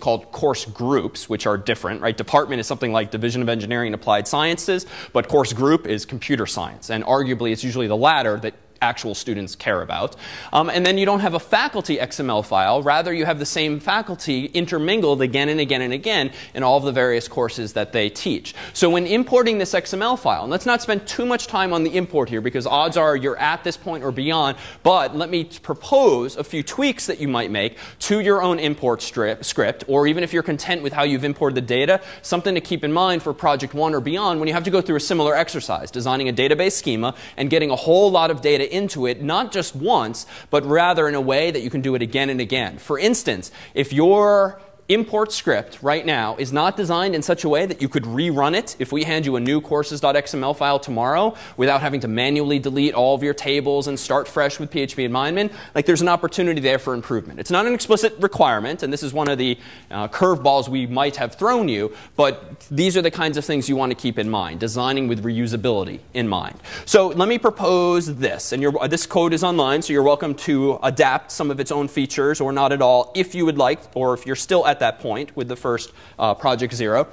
called course groups, which are different, right? Department is something like Division of Engineering and Applied Sciences, but course group is computer science. And arguably, it's usually the latter that actual students care about. And then you don't have a faculty XML file. Rather, you have the same faculty intermingled again and again and again in all of the various courses that they teach. So when importing this XML file, and let's not spend too much time on the import here because odds are you're at this point or beyond, but let me propose a few tweaks that you might make to your own import script, or even if you're content with how you've imported the data, something to keep in mind for Project 1 or beyond when you have to go through a similar exercise, designing a database schema and getting a whole lot of data into it, not just once, but rather in a way that you can do it again and again. For instance, if your import script right now is not designed in such a way that you could rerun it if we hand you a new courses.xml file tomorrow without having to manually delete all of your tables and start fresh with PHP admin, like there's an opportunity there for improvement. It's not an explicit requirement, and this is one of the curveballs we might have thrown you, but these are the kinds of things you want to keep in mind, designing with reusability in mind. So let me propose this, and this code is online, so you're welcome to adapt some of its own features or not at all if you would like, or if you're still at that point with the first Project 0.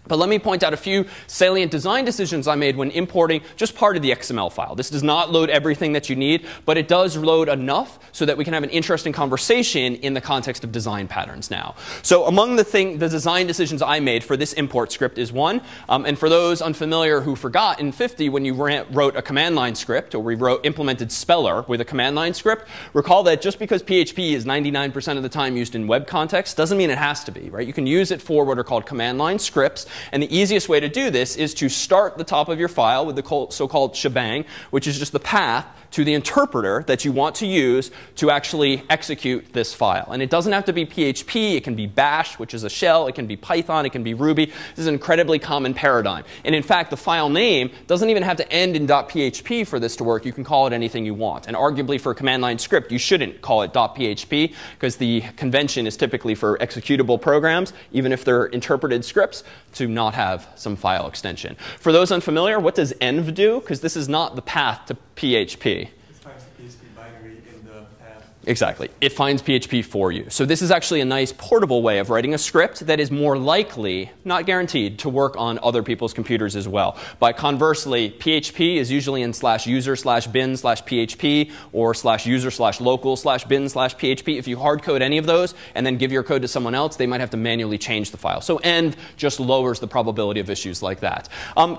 But let me point out a few salient design decisions I made when importing just part of the XML file. This does not load everything that you need, but it does load enough so that we can have an interesting conversation in the context of design patterns now. So among the design decisions I made for this import script is one, and for those unfamiliar who forgot in 50 when you wrote a command line script, or we implemented Speller with a command line script, recall that just because PHP is 99% of the time used in web context doesn't mean it has to be, right? You can use it for what are called command line scripts. And the easiest way to do this is to start the top of your file with the so-called shebang, which is just the path to the interpreter that you want to use to actually execute this file. And it doesn't have to be PHP. It can be Bash, which is a shell. It can be Python. It can be Ruby. This is an incredibly common paradigm. And in fact, the file name doesn't even have to end in .php for this to work. You can call it anything you want. And arguably for a command line script, you shouldn't call it .php because the convention is typically for executable programs, even if they're interpreted scripts, to not have some file extension. For those unfamiliar, what does env do? Because this is not the path to PHP. It finds the PHP binary in the path. Exactly. It finds PHP for you. So this is actually a nice portable way of writing a script that is more likely, not guaranteed, to work on other people's computers as well. But conversely, PHP is usually in /user/bin/php or /user/local/bin/php. If you hard code any of those and then give your code to someone else, they might have to manually change the file. So env just lowers the probability of issues like that.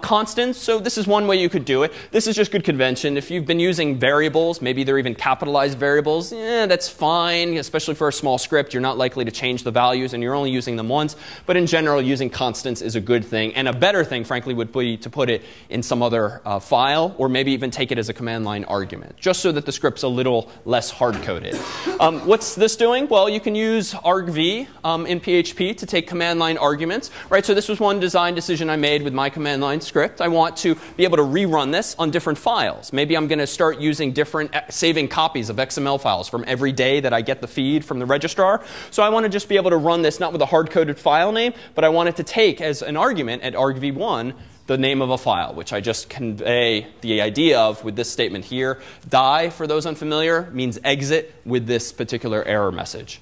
Constants, so this is one way you could do it. This is just good convention. If you've been using variables, maybe they're even capitalized variables, that's fine, especially for a small script. You're not likely to change the values, and you're only using them once. But in general, using constants is a good thing. And a better thing, frankly, would be to put it in some other file, or maybe even take it as a command line argument, just so that the script's a little less hard-coded. What's this doing? Well, you can use argv in PHP to take command line arguments. Right? So this was one design decision I made with my command line script. I want to be able to rerun this on different files. Maybe I'm going to start using different saving copies of XML files from every day that I get the feed from the registrar. So I want to just be able to run this not with a hard-coded file name, but I want it to take as an argument at argv1 the name of a file, which I just convey the idea of with this statement here. Die, for those unfamiliar, means exit with this particular error message.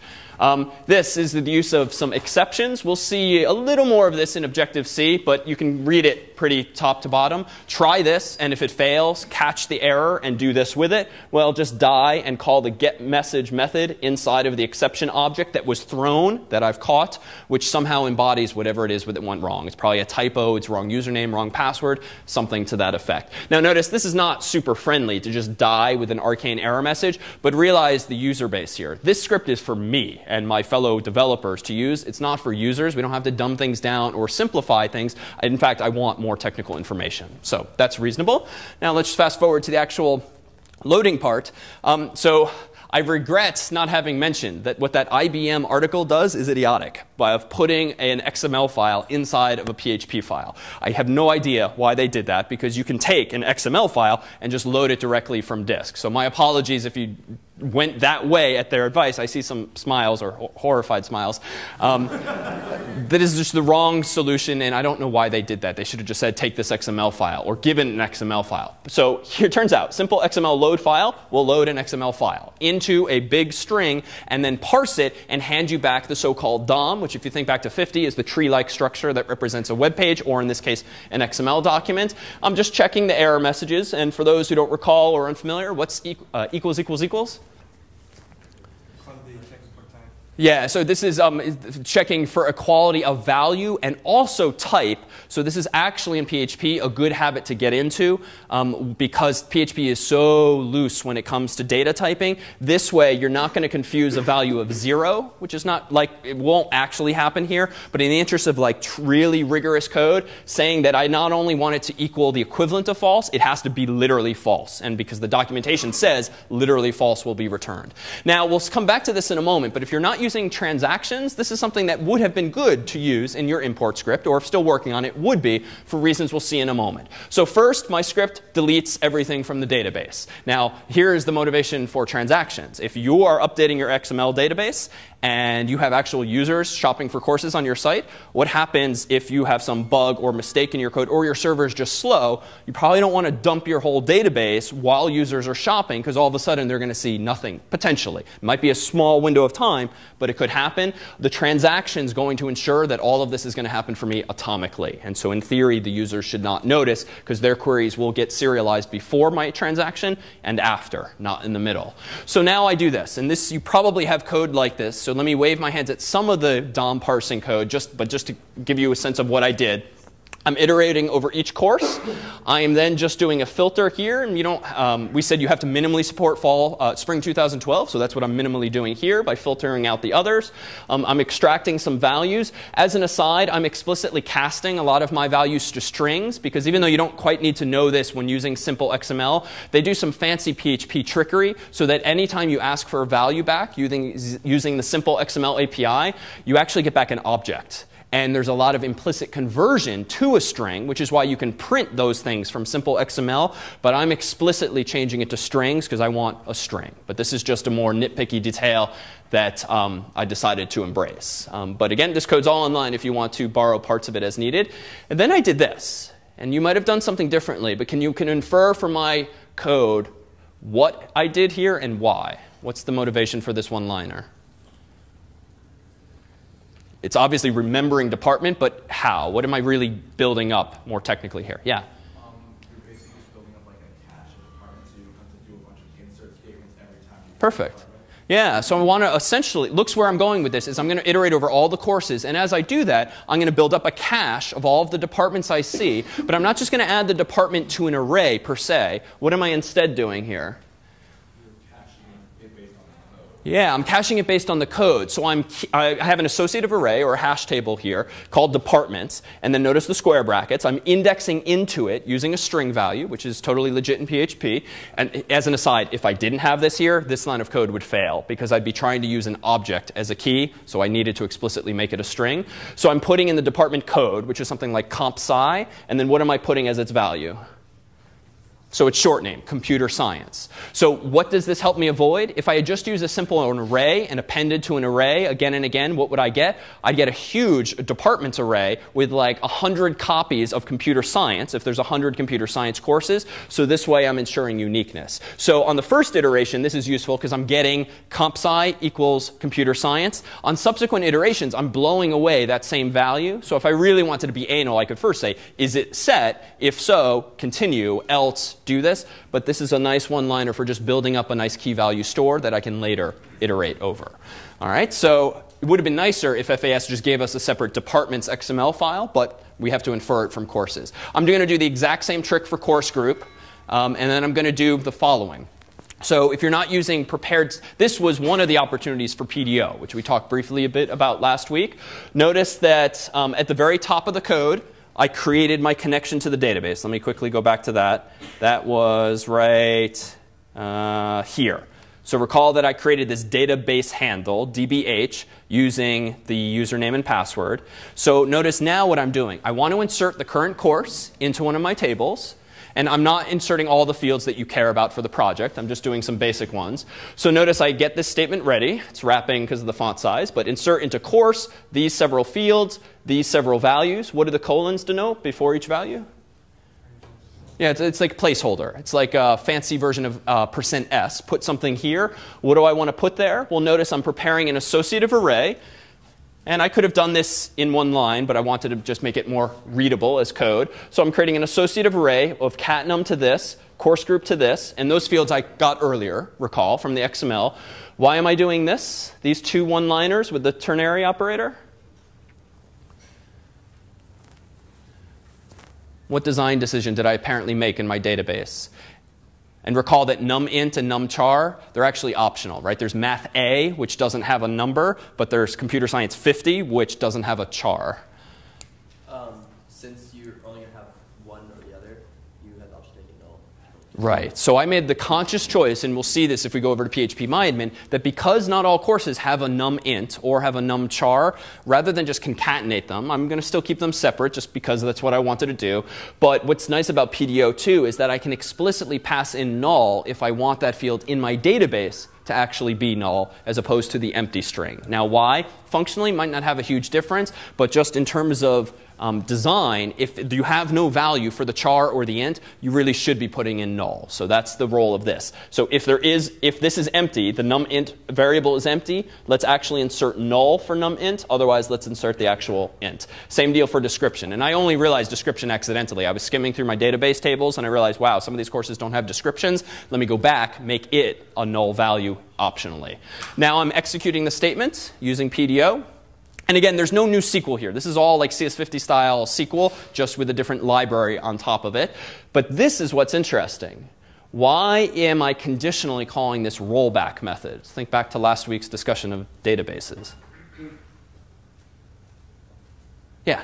This is the use of some exceptions. We'll see a little more of this in Objective-C, but you can read it pretty top to bottom. Try this, and if it fails, catch the error and do this with it. Well, just die and call the getMessage method inside of the exception object that was thrown, that I've caught, which somehow embodies whatever it is that went wrong. It's probably a typo, it's wrong username, wrong password, something to that effect. Now notice, this is not super friendly to just die with an arcane error message, but realize the user base here. This script is for me and my fellow developers to use. It's not for users. We don't have to dumb things down or simplify things. In fact, I want more technical information. So that's reasonable. Now let's fast forward to the actual loading part. So I regret not having mentioned that what that IBM article does is idiotic, by putting an XML file inside of a PHP file. I have no idea why they did that, because you can take an XML file and just load it directly from disk. So my apologies if you went that way at their advice. I see some smiles, or horrified smiles. That is just the wrong solution, and I don't know why they did that. They should have just said, take this XML file, or given an XML file. So here it turns out, simple XML load file will load an XML file into a big string, and then parse it and hand you back the so-called DOM, which if you think back to 50 is the tree-like structure that represents a web page, or in this case, an XML document. I'm just checking the error messages, and for those who don't recall or are unfamiliar, what's equals equals equals? Yeah, so this is checking for equality of value and also type. So this is actually in PHP a good habit to get into because PHP is so loose when it comes to data typing. This way, you're not going to confuse a value of 0, which is not like, it won't actually happen here. But in the interest of like really rigorous code, saying that I not only want it to equal the equivalent of false, it has to be literally false. And because the documentation says literally false will be returned. Now, we'll come back to this in a moment. But if you're not using transactions, this is something that would have been good to use in your import script, or if still working on it, would be for reasons we'll see in a moment. So first, my script deletes everything from the database. Now, here is the motivation for transactions. If you are updating your XML database and you have actual users shopping for courses on your site, what happens if you have some bug or mistake in your code, or your server is just slow? You probably don't want to dump your whole database while users are shopping, because all of a sudden they're going to see nothing, potentially. It might be a small window of time, but it could happen. The transaction is going to ensure that all of this is going to happen for me atomically. And so in theory, the users should not notice, because their queries will get serialized before my transaction and after, not in the middle. So now I do this. And this, you probably have code like this. So let me wave my hands at some of the DOM parsing code, just to give you a sense of what I did. I'm iterating over each course. I am then just doing a filter here, and you don't. We said you have to minimally support spring 2012, so that's what I'm minimally doing here by filtering out the others. I'm extracting some values. As an aside, I'm explicitly casting a lot of my values to strings, because even though you don't quite need to know this when using simple XML, they do some fancy PHP trickery so that anytime you ask for a value back using the simple XML API, you actually get back an object. And there's a lot of implicit conversion to a string, which is why you can print those things from simple XML. But I'm explicitly changing it to strings because I want a string. But this is just a more nitpicky detail that I decided to embrace. But again, this code's all online if you want to borrow parts of it as needed. And then I did this. And you might have done something differently. But you can infer from my code what I did here and why. What's the motivation for this one-liner? It's obviously remembering department, but how? What am I really building up more technically here? Yeah? You're basically just building up like a cache of departments, so you have to do a bunch of insert statements every time you Perfect. Yeah, so I want to essentially, looks where I'm going with this, is I'm going to iterate over all the courses. And as I do that, I'm going to build up a cache of all of the departments I see. But I'm not just going to add the department to an array per se. What am I instead doing here? Yeah, I'm caching it based on the code. So I have an associative array, or a hash table here, called departments. And then notice the square brackets. I'm indexing into it using a string value, which is totally legit in PHP. And as an aside, if I didn't have this here, this line of code would fail, because I'd be trying to use an object as a key. So I needed to explicitly make it a string. So I'm putting in the department code, which is something like comp sci. And then what am I putting as its value? So it's short name, computer science. So what does this help me avoid? If I had just used a simple array and appended to an array again and again, what would I get? I'd get a huge departments array with like 100 copies of computer science, if there's 100 computer science courses. So this way I'm ensuring uniqueness. So on the first iteration, this is useful because I'm getting comp sci equals computer science. On subsequent iterations, I'm blowing away that same value. So if I really wanted to be anal, I could first say, is it set? If so, continue, else do this. But this is a nice one-liner for just building up a nice key value store that I can later iterate over. All right, so it would have been nicer if FAS just gave us a separate departments XML file, but we have to infer it from courses. I'm going to do the exact same trick for course group, and then I'm going to do the following. So if you're not using prepared, this was one of the opportunities for PDO, which we talked briefly a bit about last week. Notice that at the very top of the code, I created my connection to the database. Let me quickly go back to that. That was right here. So recall that I created this database handle, DBH, using the username and password. So notice now what I'm doing. I want to insert the current course into one of my tables. And I'm not inserting all the fields that you care about for the project. I'm just doing some basic ones. So notice I get this statement ready. It's wrapping because of the font size. But insert into course these several fields, these several values. What do the colons denote before each value? Yeah, it's like placeholder. It's like a fancy version of %s. Put something here. What do I want to put there? Well, notice I'm preparing an associative array. And I could have done this in one line, but I wanted to just make it more readable as code. So I'm creating an associative array of cat num to this, course group to this, and those fields I got earlier, recall, from the XML. Why am I doing this? These two one-liners with the ternary operator? What design decision did I apparently make in my database? And recall that numInt and numChar, they're actually optional, right? There's math A, which doesn't have a number, but there's computer science 50, which doesn't have a char. Since you're only going to have one or the other, you have the option to take null. Right. So I made the conscious choice, and we'll see this if we go over to phpMyAdmin, that because not all courses have a numInt or have a numChar, rather than just concatenate them, I'm going to still keep them separate just because that's what I wanted to do. But what's nice about PDO too is that I can explicitly pass in null if I want that field in my database to actually be null as opposed to the empty string. Now why? Functionally might not have a huge difference, but just in terms of design, if you have no value for the char or the int, you really should be putting in null. So that's the role of this. So if this is empty, the numInt variable is empty, let's actually insert null for numInt. Otherwise, let's insert the actual int. Same deal for description. And I only realized description accidentally. I was skimming through my database tables, and I realized, wow, some of these courses don't have descriptions. Let me go back, make it a null value optionally. Now I'm executing the statement using PDO. And again, there's no new SQL here. This is all like CS50 style SQL, just with a different library on top of it. But this is what's interesting. Why am I conditionally calling this rollback method? Think back to last week's discussion of databases. Yeah?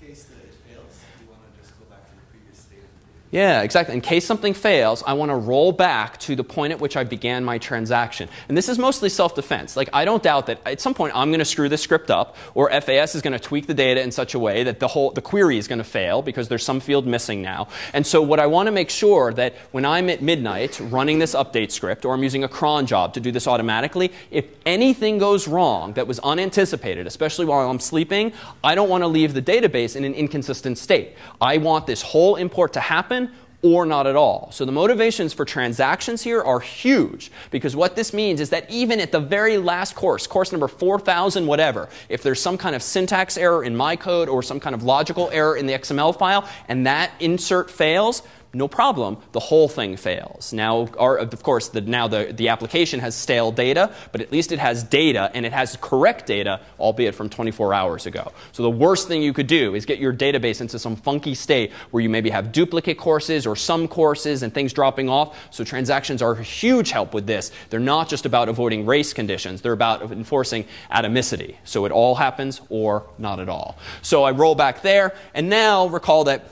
In case that it fails, you want to just go back to the previous state of the data. Yeah, exactly. In case something fails, I want to roll back to the point at which I began my transaction. And this is mostly self-defense. Like, I don't doubt that at some point I'm going to screw this script up, or FAS is going to tweak the data in such a way that the query is going to fail because there's some field missing now. And so what I want to make sure that when I'm at midnight running this update script, or I'm using a cron job to do this automatically, if anything goes wrong that was unanticipated, especially while I'm sleeping, I don't want to leave the database in an inconsistent state. I want this whole import to happen or not at all. So the motivations for transactions here are huge, because what this means is that even at the very last course number 4000 whatever, if there's some kind of syntax error in my code or some kind of logical error in the XML file and that insert fails, no problem, the whole thing fails. Now, of course, the application has stale data, but at least it has data, and it has correct data, albeit from 24 hours ago. So the worst thing you could do is get your database into some funky state where you maybe have duplicate courses or some courses and things dropping off. So transactions are a huge help with this. They're not just about avoiding race conditions. They're about enforcing atomicity. So it all happens or not at all. So I roll back there, and now recall that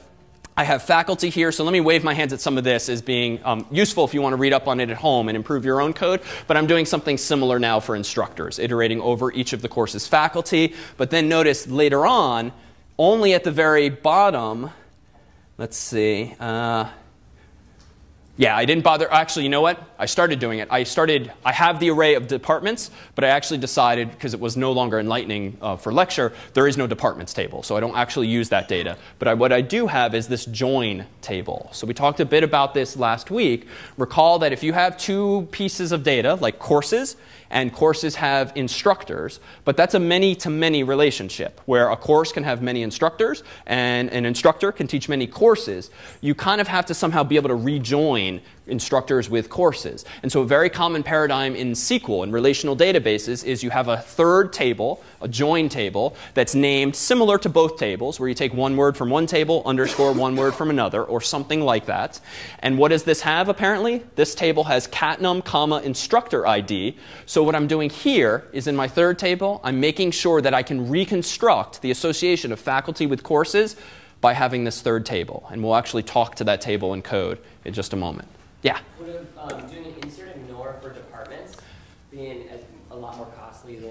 I have faculty here, so let me wave my hands at some of this as being useful if you want to read up on it at home and improve your own code. But I'm doing something similar now for instructors, iterating over each of the course's faculty. But then notice later on, only at the very bottom, let's see. Yeah, I didn't bother. Actually, you know what? I started doing it. I have the array of departments, but I actually decided, because it was no longer enlightening for lecture, there is no departments table. So I don't actually use that data. But what I do have is this join table. So we talked a bit about this last week. Recall that if you have two pieces of data, like courses, and courses have instructors, but that's a many-to-many relationship, where a course can have many instructors, and an instructor can teach many courses. You kind of have to somehow be able to rejoin instructors with courses. And so a very common paradigm in SQL and relational databases is you have a third table, a join table, that's named similar to both tables, where you take one word from one table, underscore one word from another, or something like that. And what does this have, apparently? This table has catnum, comma, instructor ID. So what I'm doing here is in my third table, I'm making sure that I can reconstruct the association of faculty with courses by having this third table. And we'll actually talk to that table in code in just a moment. Yeah? Would doing an insert ignore for departments being a lot more costly than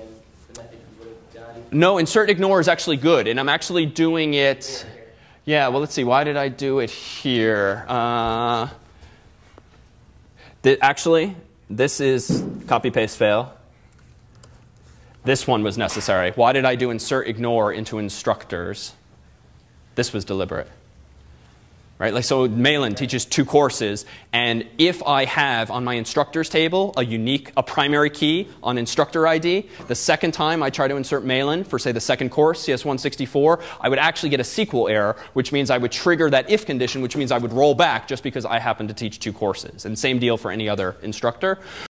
the method you would have done? No, insert ignore is actually good. And I'm actually doing it. Yeah, well, let's see. Why did I do it here? Actually, this is copy, paste, fail. This one was necessary. Why did I do insert ignore into instructors? This was deliberate. Right? Like, so Malin teaches 2 courses, and if I have on my instructors table a primary key on instructor ID, the second time I try to insert Malin for, say, the second course, CS164, I would actually get a SQL error, which means I would trigger that if condition, which means I would roll back just because I happen to teach 2 courses. And same deal for any other instructor.